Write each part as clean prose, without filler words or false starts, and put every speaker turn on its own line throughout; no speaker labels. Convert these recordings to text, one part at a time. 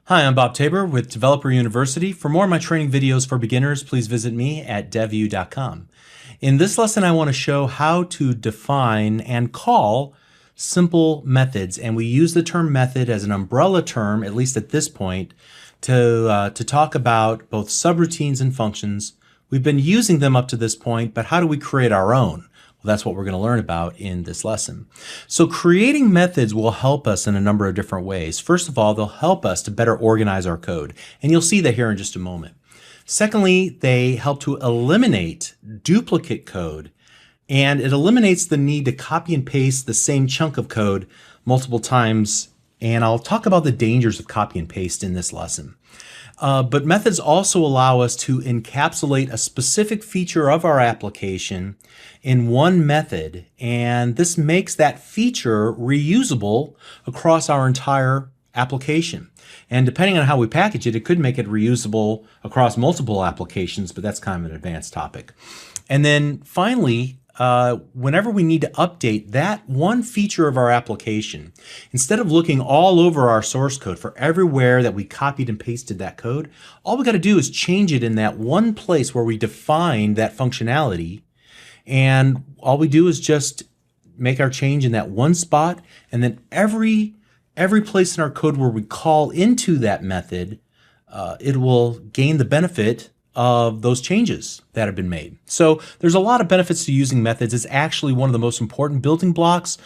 Hi, I'm Bob Tabor with Developer University. For more of my training videos for beginners, please visit me at devu.com. In this lesson, I want to show how to define and call simple methods. And we use the term method as an umbrella term, at least at this point, to talk about both subroutines and functions. We've been using them up to this point, but how do we create our own? Well, that's what we're going to learn about in this lesson. So creating methods will help us in a number of different ways. First of all, they'll help us to better organize our code, and you'll see that here in just a moment. Secondly, they help to eliminate duplicate code, and it eliminates the need to copy and paste the same chunk of code multiple times, and I'll talk about the dangers of copy and paste in this lesson. But methods also allow us to encapsulate a specific feature of our application in one method, and this makes that feature reusable across our entire application. And depending on how we package it, it could make it reusable across multiple applications, but that's kind of an advanced topic. And then finally, whenever we need to update that one feature of our application, instead of looking all over our source code for everywhere that we copied and pasted that code, all we got to do is change it in that one place where we define that functionality. And all we do is just make our change in that one spot, and then every place in our code where we call into that method, it will gain the benefit of those changes that have been made. So there's a lot of benefits to using methods. It's actually one of the most important building blocks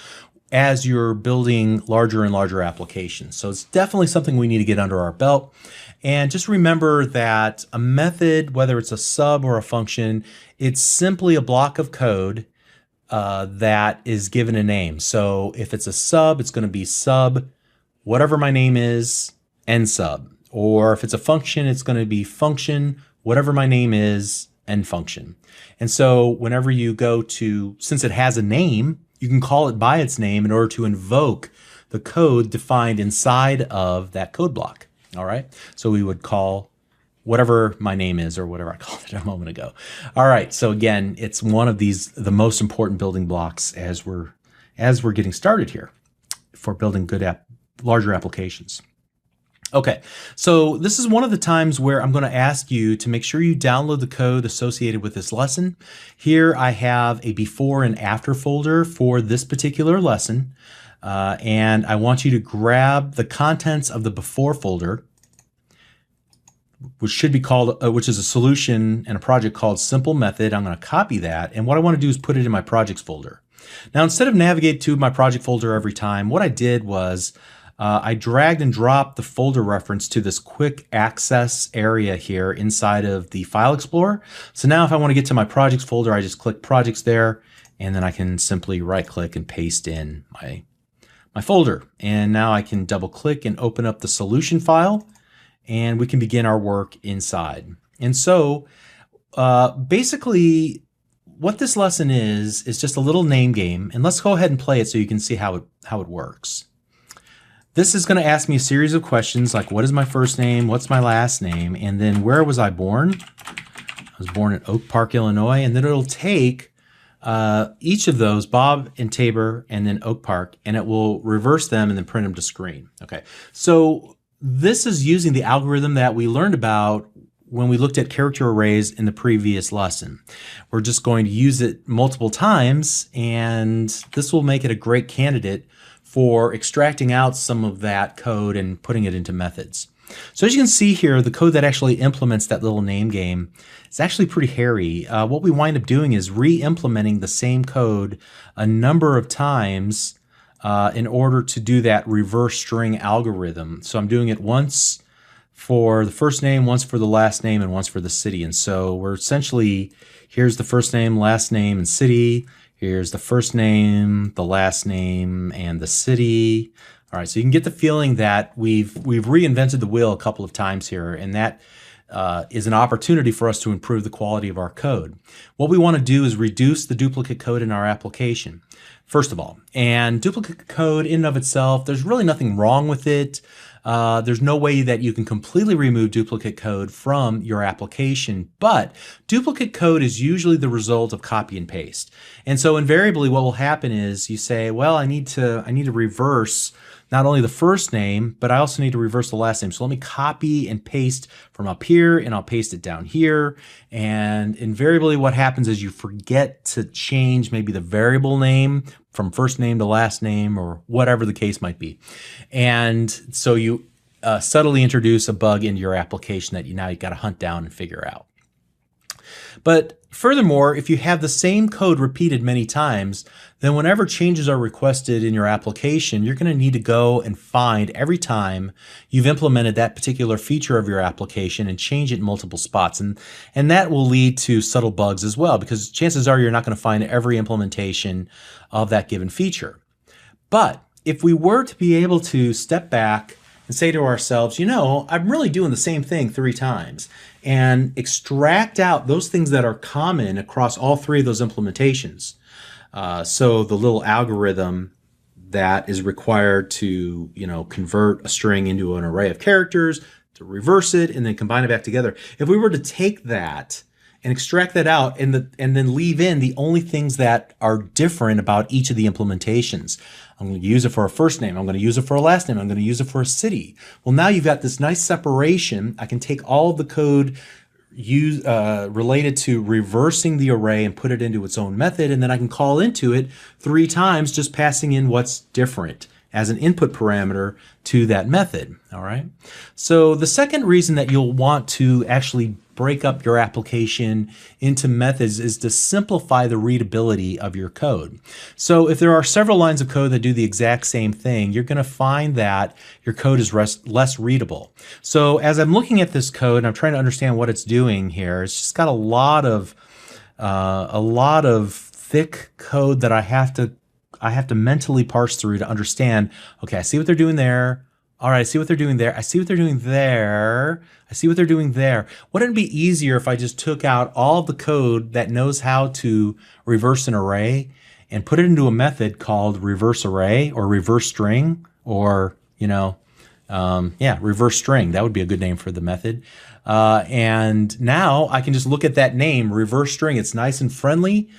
as you're building larger and larger applications. So it's definitely something we need to get under our belt. And just remember that a method, whether it's a sub or a function, it's simply a block of code that is given a name. So if it's a sub, it's going to be sub, whatever my name is, end sub. Or if it's a function, it's going to be function, whatever my name is, end function. And so whenever you go to, since it has a name, you can call it by its name in order to invoke the code defined inside of that code block. All right. So we would call whatever my name is, or whatever I called it a moment ago. All right. So again, it's one of the most important building blocks as we're getting started here for building good larger applications. Okay, so this is one of the times where I'm going to ask you to make sure you download the code associated with this lesson. Here I have a before and after folder for this particular lesson, and I want you to grab the contents of the before folder, which should be called, which is a solution and a project called Simple Method. I'm going to copy that, and what I want to do is put it in my projects folder. Now, instead of navigate to my project folder every time, what I did was I dragged and dropped the folder reference to this quick access area here inside of the File Explorer. So now if I want to get to my projects folder, I just click projects there, and then I can simply right click and paste in my folder. And now I can double click and open up the solution file, and we can begin our work inside. And so basically what this lesson is just a little name game, and let's go ahead and play it so you can see how it works. This is going to ask me a series of questions like, what is my first name? What's my last name? And then where was I born? I was born in Oak Park, Illinois. And then it'll take each of those, Bob and Tabor, and then Oak Park, and it will reverse them and then print them to screen. Okay, so this is using the algorithm that we learned about when we looked at character arrays in the previous lesson. We're just going to use it multiple times, and this will make it a great candidate for extracting out some of that code and putting it into methods. So as you can see here, the code that actually implements that little name game is actually pretty hairy. What we wind up doing is re-implementing the same code a number of times in order to do that reverse string algorithm. So I'm doing it once for the first name, once for the last name, and once for the city. And so we're essentially, here's the first name, last name, and city. Here's the first name, the last name, and the city. All right, so you can get the feeling that we've reinvented the wheel a couple of times here, and that is an opportunity for us to improve the quality of our code. What we want to do is reduce the duplicate code in our application, first of all. And duplicate code in and of itself, there's really nothing wrong with it. There's no way that you can completely remove duplicate code from your application, but duplicate code is usually the result of copy and paste. And so invariably what will happen is you say, well, I need to reverse not only the first name, but I also need to reverse the last name. So let me copy and paste from up here, and I'll paste it down here. And invariably what happens is you forget to change maybe the variable name from first name to last name, or whatever the case might be. And so you subtly introduce a bug into your application that now you've got to hunt down and figure out. But furthermore, if you have the same code repeated many times, then whenever changes are requested in your application, you're going to need to go and find every time you've implemented that particular feature of your application and change it in multiple spots. And that will lead to subtle bugs as well, because chances are you're not going to find every implementation of that given feature. But if we were to be able to step back and say to ourselves, you know, I'm really doing the same thing 3 times, and extract out those things that are common across all 3 of those implementations. So the little algorithm that is required to, you know, convert a string into an array of characters, to reverse it, and then combine it back together. If we were to take that and extract that out and then leave in the only things that are different about each of the implementations. I'm going to use it for a first name. I'm going to use it for a last name. I'm going to use it for a city. Well, now you've got this nice separation. I can take all of the code related to reversing the array and put it into its own method, and then I can call into it 3 times, just passing in what's different as an input parameter to that method. All right. So the second reason that you'll want to actually break up your application into methods is to simplify the readability of your code. So if there are several lines of code that do the exact same thing, you're going to find that your code is less readable. So as I'm looking at this code and I'm trying to understand what it's doing here, it's just got a lot of thick code that I have to mentally parse through to understand. Okay, I see what they're doing there. All right, I see what they're doing there. I see what they're doing there. I see what they're doing there. Wouldn't it be easier if I just took out all of the code that knows how to reverse an array and put it into a method called reverse array or reverse string, or, you know, reverse string. That would be a good name for the method. And now I can just look at that name, reverse string. It's nice and friendly.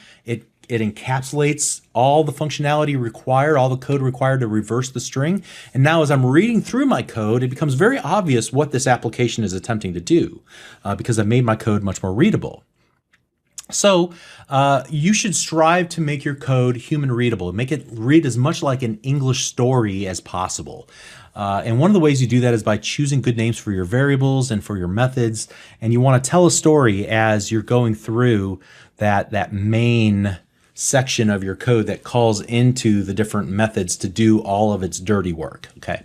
It encapsulates all the functionality required, all the code required to reverse the string. And now as I'm reading through my code, it becomes very obvious what this application is attempting to do because I've made my code much more readable. So you should strive to make your code human readable. Make it read as much like an English story as possible. And one of the ways you do that is by choosing good names for your variables and for your methods. And you want to tell a story as you're going through that main section of your code that calls into the different methods to do all of its dirty work. Okay.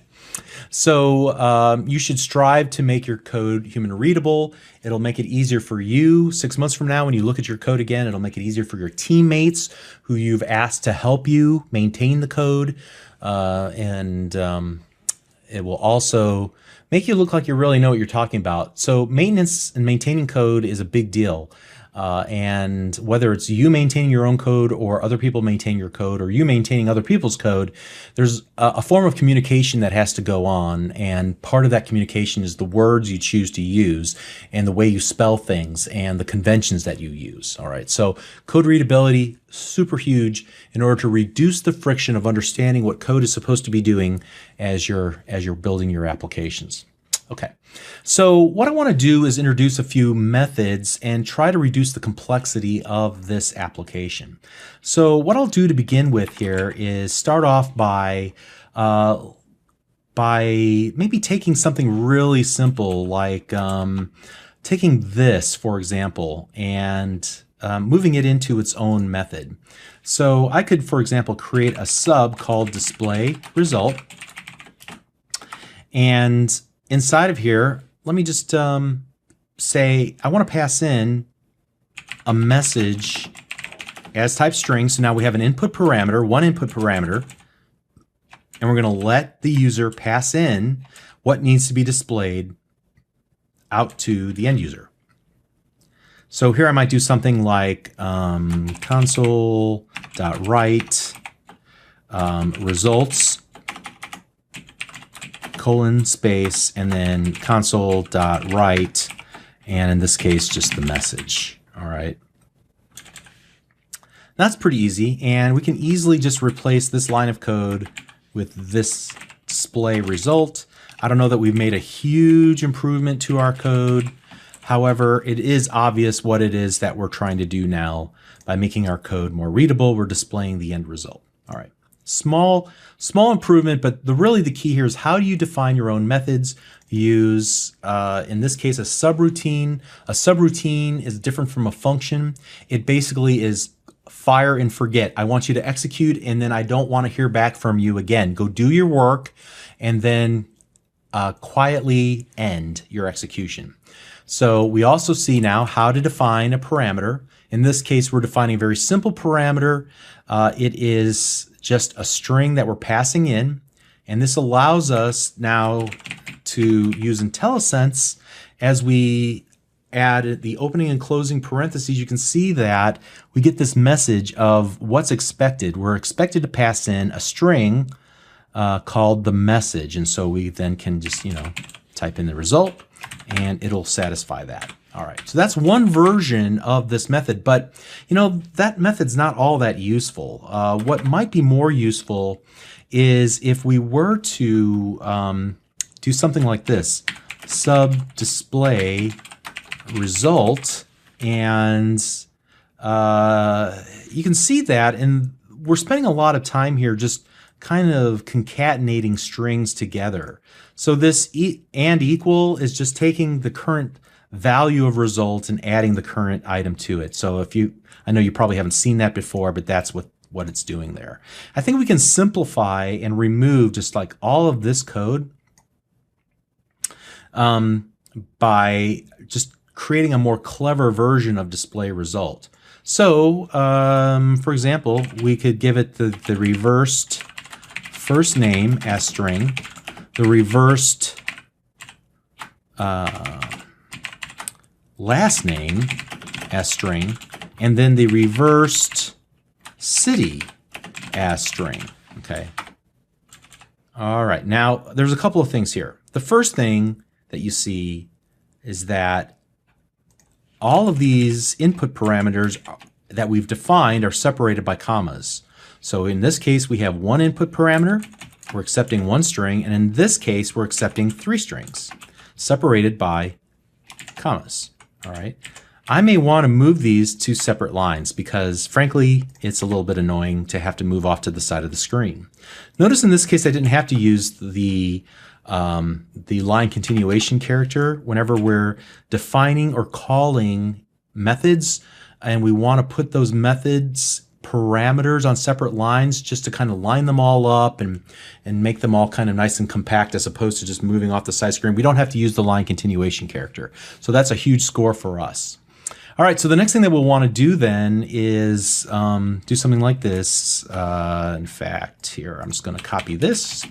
So you should strive to make your code human readable. It'll make it easier for you 6 months from now when you look at your code again. It'll make it easier for your teammates who you've asked to help you maintain the code. And it will also make you look like you really know what you're talking about. So maintenance and maintaining code is a big deal. And whether it's you maintaining your own code or other people maintain your code or you maintaining other people's code, there's a form of communication that has to go on. And part of that communication is the words you choose to use and the way you spell things and the conventions that you use. All right. So code readability, super huge in order to reduce the friction of understanding what code is supposed to be doing as you're building your applications. Okay, so what I want to do is introduce a few methods and try to reduce the complexity of this application. So what I'll do to begin with here is start off by maybe taking something really simple like taking this, for example, and moving it into its own method. So I could, for example, create a sub called display result, and inside of here, let me just say I want to pass in a message as type string. So now we have an input parameter, one input parameter, and we're going to let the user pass in what needs to be displayed out to the end user. So here I might do something like console.write results colon space and then console.write, and in this case just the message. All right, that's pretty easy, and we can easily just replace this line of code with this display result. I don't know that we've made a huge improvement to our code. However, it is obvious what it is that we're trying to do now. By making our code more readable, we're displaying the end result. All right, small improvement, but really the key here is how do you define your own methods? Use, in this case, a subroutine. A subroutine is different from a function. It basically is fire and forget. I want you to execute, and then I don't want to hear back from you again. Go do your work, and then quietly end your execution. So we also see now how to define a parameter. In this case, we're defining a very simple parameter. It is just a string that we're passing in, and this allows us now to use IntelliSense. As we add the opening and closing parentheses, you can see that we get this message of what's expected. We're expected to pass in a string called the message, and so we then can just type in the result and it'll satisfy that. All right, so that's one version of this method, but that method's not all that useful. What might be more useful is if we were to do something like this, sub display result, and you can see that, and we're spending a lot of time here just kind of concatenating strings together. So this and equal is just taking the current value of results and adding the current item to it. So I know you probably haven't seen that before, but that's what it's doing there. I think we can simplify and remove just like all of this code by just creating a more clever version of display result. So, for example, we could give it the reversed first name as string, the reversed last name as string, and then the reversed city as string. Okay. All right. Now, there's a couple of things here. The first thing that you see is that all of these input parameters that we've defined are separated by commas. So in this case, we have one input parameter, we're accepting one string, and in this case, we're accepting 3 strings separated by commas. All right. I may want to move these to separate lines because, frankly, it's a little bit annoying to have to move off to the side of the screen. Notice in this case, I didn't have to use the line continuation character whenever we're defining or calling methods, and we want to put those methods parameters on separate lines just to kind of line them all up and make them all kind of nice and compact as opposed to just moving off the side screen. We don't have to use the line continuation character. So that's a huge score for us. All right, so the next thing that we'll want to do then is do something like this. In fact, here, I'm just going to copy this.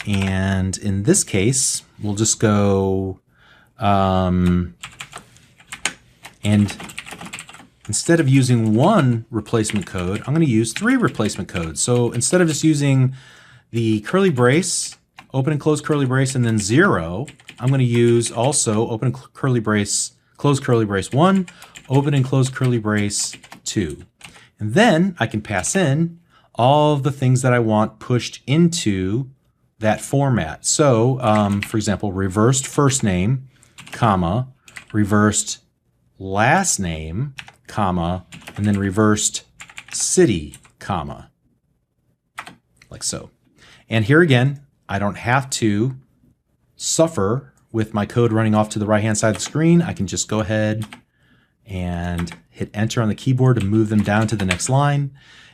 And in this case, we'll just go and instead of using one replacement code, I'm going to use 3 replacement codes. So instead of just using the curly brace, open and close curly brace, and then 0, I'm going to use also open and curly brace, close curly brace 1, open and close curly brace 2. And then I can pass in all of the things that I want pushed into that format. So, for example, reversed first name, comma, reversed last name, comma, and then reversed city, comma, like so. And here again, I don't have to suffer with my code running off to the right-hand side of the screen. I can just go ahead and hit enter on the keyboard to move them down to the next line.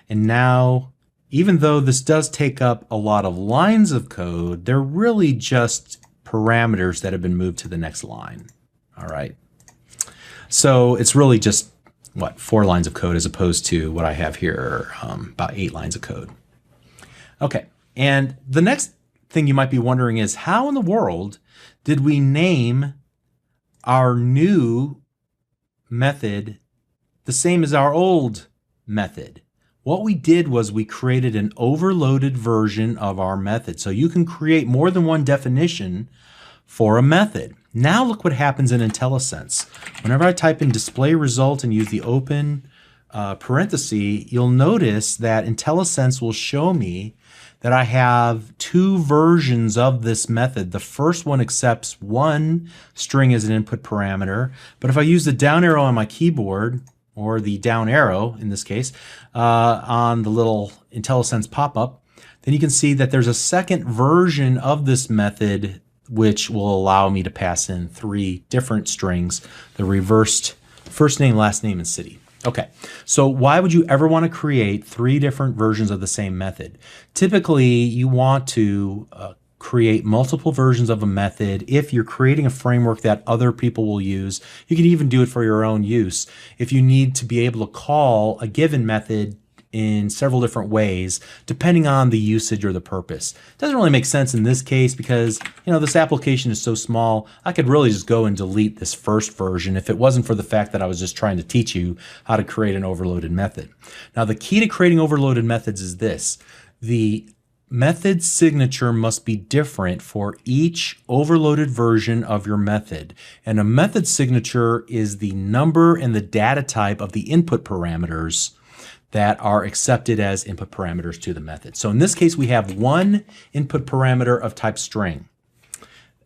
And now, even though this does take up a lot of lines of code, they're really just parameters that have been moved to the next line. All right. So it's really just, 4 lines of code as opposed to what I have here, about 8 lines of code. Okay, and the next thing you might be wondering is how in the world did we name our new method the same as our old method? What we did was we created an overloaded version of our method. So you can create more than one definition for a method. Now look what happens in IntelliSense. Whenever I type in display result and use the open parenthesis, you'll notice that IntelliSense will show me that I have two versions of this method. The first one accepts one string as an input parameter, but if I use the down arrow on my keyboard, or the down arrow in this case, on the little IntelliSense pop-up, then you can see that there's a second version of this method which will allow me to pass in three different strings, the reversed first name, last name, and city. Okay, so why would you ever want to create three different versions of the same method? Typically, you want to create multiple versions of a method if you're creating a framework that other people will use. You can even do it for your own use. If you need to be able to call a given method in several different ways, depending on the usage or the purpose. It doesn't really make sense in this case because, this application is so small, I could really just go and delete this first version if it wasn't for the fact that I was just trying to teach you how to create an overloaded method. Now, the key to creating overloaded methods is this. The method signature must be different for each overloaded version of your method. And a method signature is the number and the data type of the input parameters that are accepted as input parameters to the method. So in this case, we have one input parameter of type string.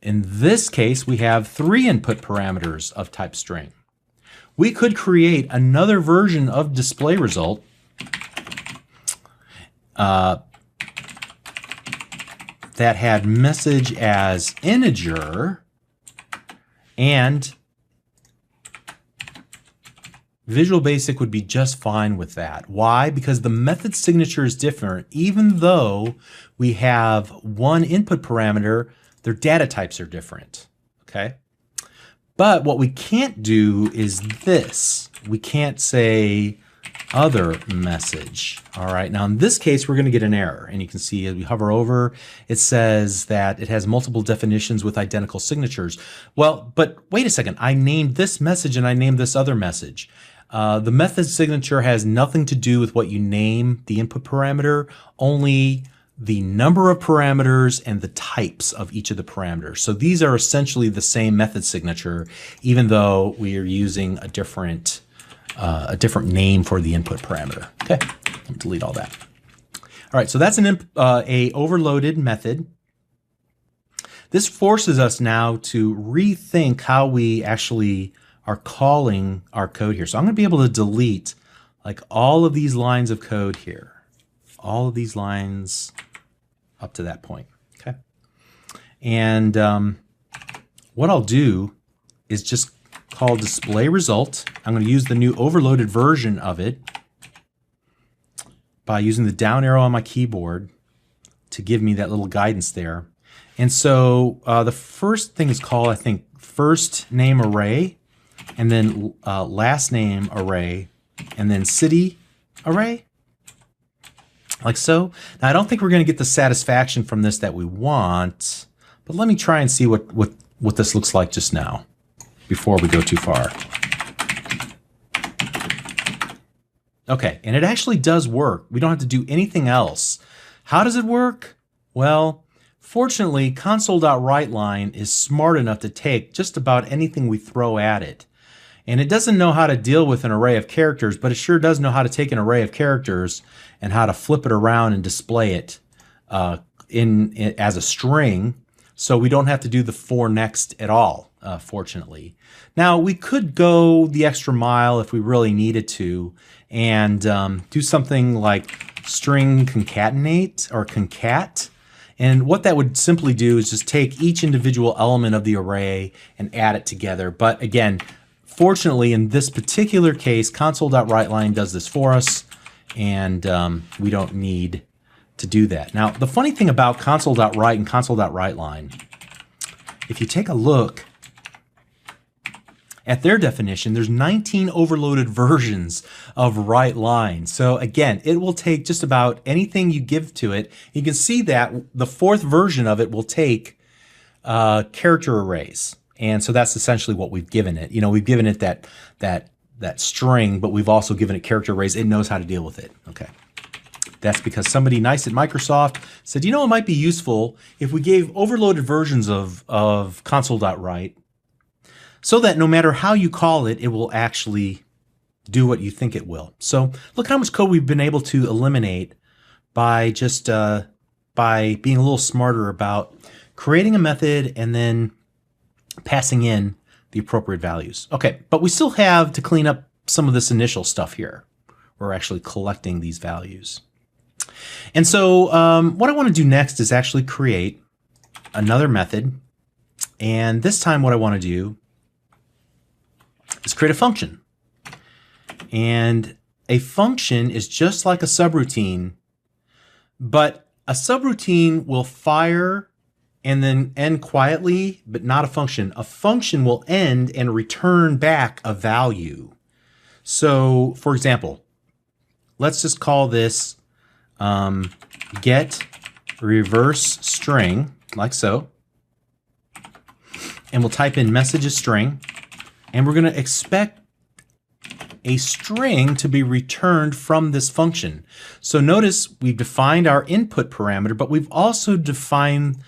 In this case, we have three input parameters of type string. We could create another version of display result that had message as integer and Visual Basic would be just fine with that. Why? Because the method signature is different. Even though we have one input parameter, their data types are different. Okay? But what we can't do is this. We can't say other message. All right. Now in this case, we're going to get an error. And you can see as we hover over, it says that it has multiple definitions with identical signatures. Well, but wait a second. I named this message and I named this other message. The method signature has nothing to do with what you name the input parameter, only the number of parameters and the types of each of the parameters. So these are essentially the same method signature, even though we are using a different name for the input parameter. Okay, let me delete all that. All right, so that's a overloaded method. This forces us now to rethink how we actually are calling our code here. So I'm going to be able to delete like all of these lines of code here, all of these lines up to that point. Okay, and what I'll do is just call display result. I'm going to use the new overloaded version of it by using the down arrow on my keyboard to give me that little guidance there. And so the first thing is called, I think, first name array, and then last name array, and then city array, like so. Now, I don't think we're going to get the satisfaction from this that we want, but let me try and see what this looks like just now before we go too far. Okay, and it actually does work. We don't have to do anything else. How does it work? Well, fortunately, console.writeLine is smart enough to take just about anything we throw at it. And it doesn't know how to deal with an array of characters, but it sure does know how to take an array of characters and how to flip it around and display it as a string, so we don't have to do the for next at all, fortunately. Now, we could go the extra mile if we really needed to and do something like string concatenate or concat. And what that would simply do is just take each individual element of the array and add it together. But again, fortunately, in this particular case, console.writeLine does this for us, and we don't need to do that. Now, the funny thing about console.write and console.writeLine, if you take a look at their definition, there's 19 overloaded versions of WriteLine. So again, it will take just about anything you give to it. You can see that the fourth version of it will take character arrays. And so that's essentially what we've given it. You know, we've given it that string, but we've also given it character arrays. It knows how to deal with it. Okay. That's because somebody nice at Microsoft said, you know, it might be useful if we gave overloaded versions of console.write so that no matter how you call it, it will actually do what you think it will. So look how much code we've been able to eliminate by just by by being a little smarter about creating a method and then passing in the appropriate values. Okay, but we still have to clean up some of this initial stuff here. We're actually collecting these values. And so what I want to do next is actually create another method. And this time what I want to do is create a function. And a function is just like a subroutine, but a subroutine will fire and then end quietly, but not a function. A function will end and return back a value. So, for example, let's just call this get reverse string, like so. And we'll type in message as string, and we're going to expect a string to be returned from this function. So notice we've defined our input parameter, but we've also defined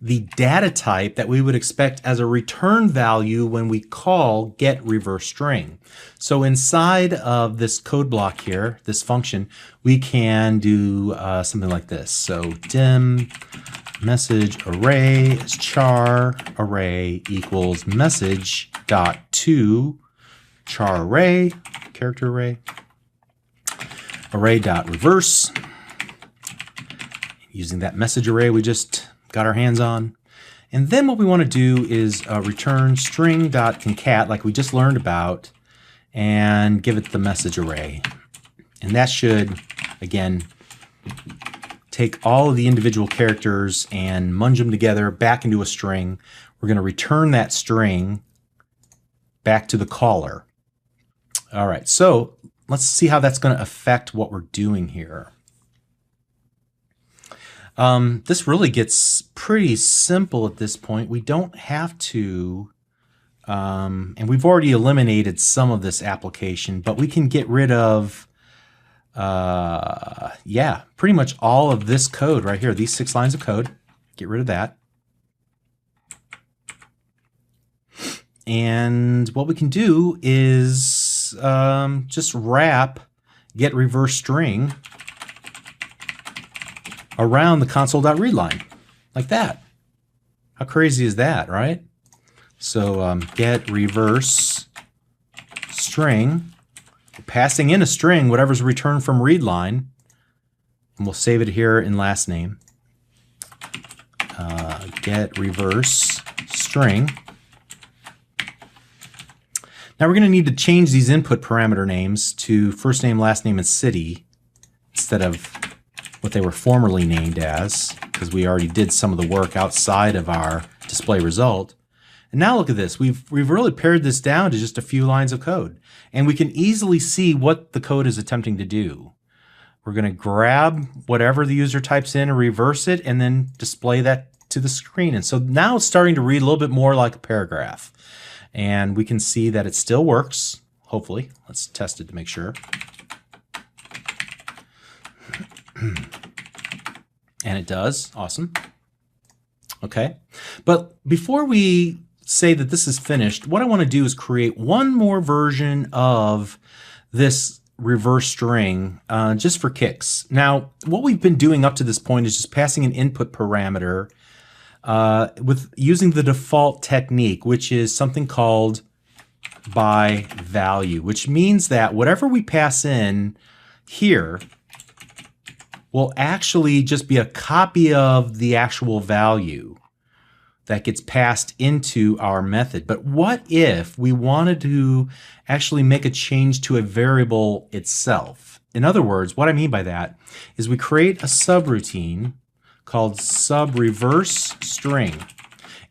the data type that we would expect as a return value when we call get reverse string. So inside of this code block here, this function, we can do something like this. So dim message array is char array equals message dot to char array, character array, array dot reverse, using that message array we just got our hands on. And then what we want to do is return string dot concat, like we just learned about, and give it the message array. And that should, again, take all of the individual characters and munge them together back into a string. We're going to return that string back to the caller. All right, so let's see how that's going to affect what we're doing here. This really gets pretty simple at this point. We don't have to, and we've already eliminated some of this application, but we can get rid of, yeah, pretty much all of this code right here, these 6 lines of code. Get rid of that. And what we can do is just wrap get reverse string around the console.readline, like that. How crazy is that, right? So get reverse string, passing in a string, whatever's returned from readline, and we'll save it here in last name. Get reverse string. Now we're going to need to change these input parameter names to first name, last name, and city instead of what they were formerly named as, because we already did some of the work outside of our display result. And now look at this. We've really pared this down to just a few lines of code, and we can easily see what the code is attempting to do. We're going to grab whatever the user types in and reverse it, and then display that to the screen. And so now it's starting to read a little bit more like a paragraph. And we can see that it still works, hopefully. Let's test it to make sure. And it does. Awesome. Okay. But before we say that this is finished, what I want to do is create one more version of this reverse string just for kicks. Now, what we've been doing up to this point is just passing an input parameter with using the default technique, which is something called by value, which means that whatever we pass in here will actually just be a copy of the actual value that gets passed into our method. But what if we wanted to actually make a change to a variable itself? In other words, what I mean by that is we create a subroutine called subReverseString.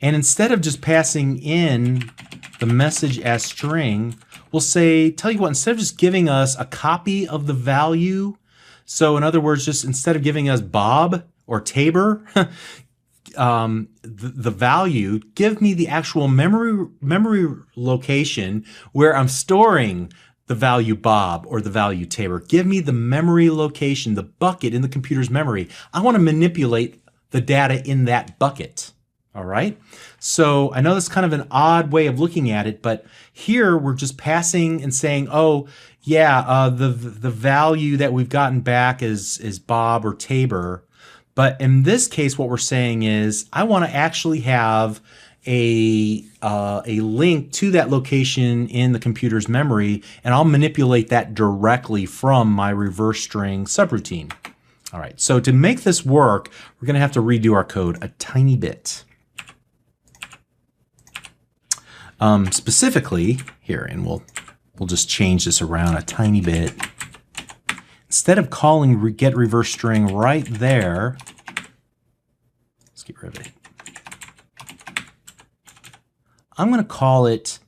And instead of just passing in the message as string, we'll say, tell you what, instead of just giving us a copy of the value, so in other words, just instead of giving us Bob or Tabor, the value, give me the actual memory location where I'm storing the value Bob or the value Tabor. Give me the memory location, the bucket in the computer's memory. I want to manipulate the data in that bucket. All right. So I know that's kind of an odd way of looking at it, but here we're just passing and saying, oh, yeah, the value that we've gotten back is Bob or Tabor. But in this case, what we're saying is I want to actually have a link to that location in the computer's memory, and I'll manipulate that directly from my reverse string subroutine. All right, so to make this work, we're going to have to redo our code a tiny bit. Specifically here, and we'll just change this around a tiny bit. Instead of calling get reverse string right there, let's get rid of it. I'm going to call it,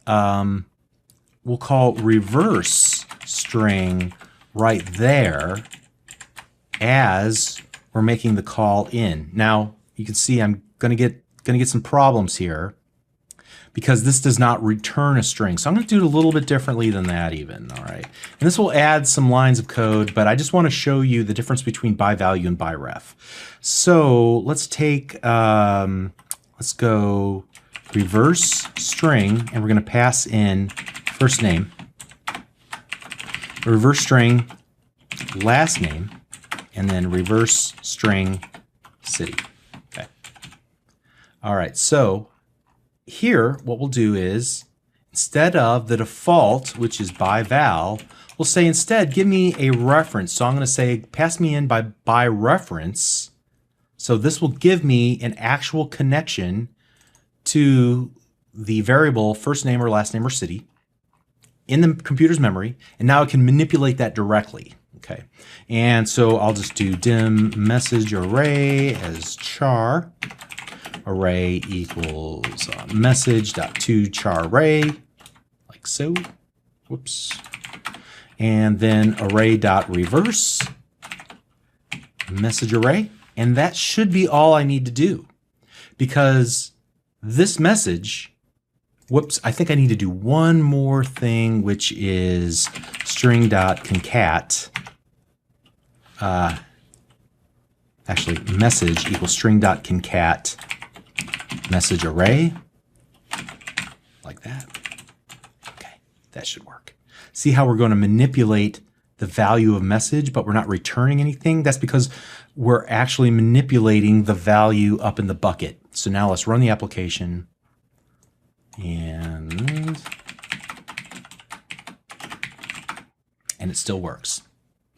we'll call reverse string right there as we're making the call in. Now you can see I'm going to get some problems here because this does not return a string. So I'm going to do it a little bit differently than that even. All right. And this will add some lines of code, but I just want to show you the difference between by value and by ref. So let's take, let's go reverse string, and we're going to pass in first name, reverse string last name, and then reverse string city. Okay. All right. So here, what we'll do is, instead of the default, which is by val, we'll say instead, give me a reference. So I'm going to say, pass me in by reference. So this will give me an actual connection to the variable first name or last name or city in the computer's memory. And now I can manipulate that directly. Okay. And so I'll just do dim message array as char. Array equals message.toCharArray, like so. Whoops. And then array.reverse message array. And that should be all I need to do, because this message, whoops, I think I need to do one more thing, which is string.concat. Actually, message equals string.concat message array, like that. Okay, that should work. See how we're going to manipulate the value of message, but we're not returning anything? That's because we're actually manipulating the value up in the bucket. So now let's run the application, and it still works.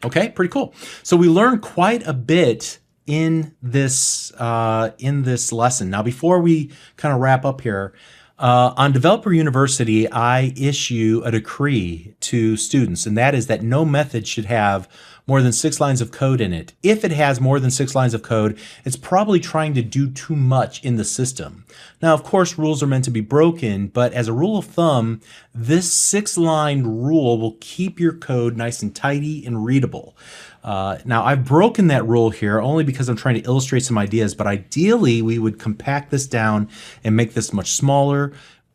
Okay, pretty cool. So we learned quite a bit in this lesson. Now, before we kind of wrap up here, on Developer University, I issue a decree to students, and that is that no method should have more than 6 lines of code in it. If it has more than 6 lines of code, it's probably trying to do too much in the system. Now, of course, rules are meant to be broken, but as a rule of thumb, this 6-line rule will keep your code nice and tidy and readable. Now, I've broken that rule here only because I'm trying to illustrate some ideas, but ideally we would compact this down and make this much smaller.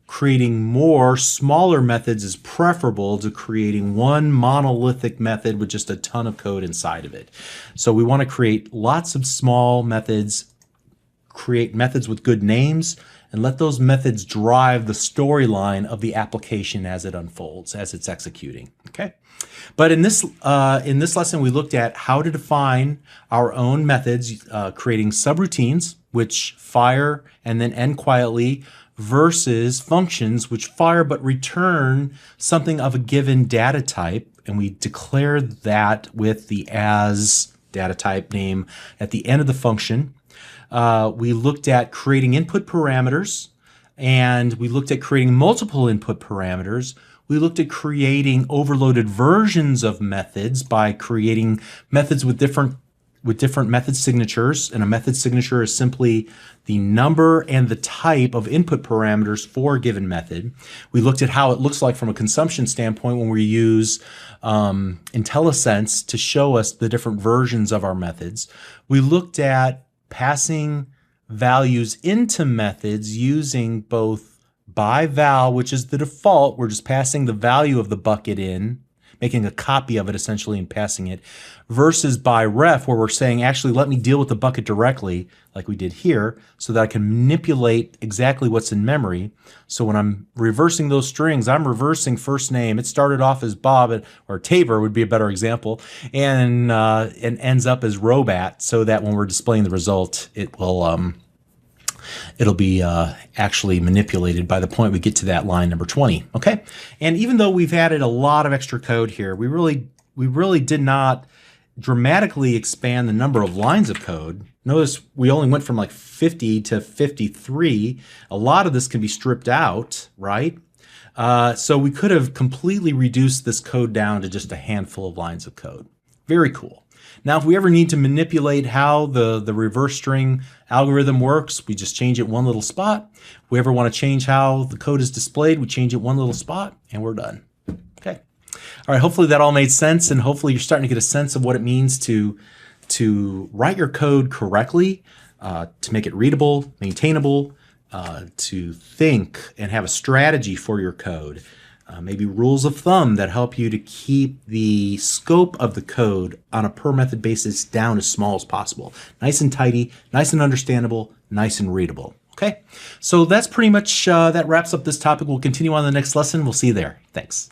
Creating more smaller methods is preferable to creating one monolithic method with just a ton of code inside of it. So we want to create lots of small methods, create methods with good names, and let those methods drive the storyline of the application as it unfolds, as it's executing. Okay. But in this lesson, we looked at how to define our own methods, creating subroutines, which fire and then end quietly, versus functions which fire but return something of a given data type, and we declare that with the as data type name at the end of the function. We looked at creating input parameters, and we looked at creating multiple input parameters. We looked at creating overloaded versions of methods by creating methods with different method signatures, and a method signature is simply the number and the type of input parameters for a given method. We looked at how it looks like from a consumption standpoint when we use IntelliSense to show us the different versions of our methods. We looked at passing values into methods using both by val, which is the default, we're just passing the value of the bucket in, making a copy of it essentially and passing it, versus by ref where we're saying, actually, let me deal with the bucket directly like we did here so that I can manipulate exactly what's in memory. So when I'm reversing those strings, I'm reversing first name. It started off as Bob, or Tabor would be a better example, and ends up as Robat, so that when we're displaying the result, it'll be actually manipulated by the point we get to that line number 20. Okay, and even though we've added a lot of extra code here, we really did not dramatically expand the number of lines of code. Notice we only went from like 50 to 53. A lot of this can be stripped out, right? So we could have completely reduced this code down to just a handful of lines of code. Very cool. Now, if we ever need to manipulate how the reverse string algorithm works, we just change it one little spot. If we ever want to change how the code is displayed, we change it one little spot, and we're done. Okay. All right, hopefully that all made sense, and hopefully you're starting to get a sense of what it means to write your code correctly, to make it readable, maintainable, to think and have a strategy for your code. Maybe rules of thumb that help you to keep the scope of the code on a per method basis down as small as possible. Nice and tidy, nice and understandable, nice and readable. Okay, so that's pretty much, that wraps up this topic. We'll continue on the next lesson. We'll see you there. Thanks.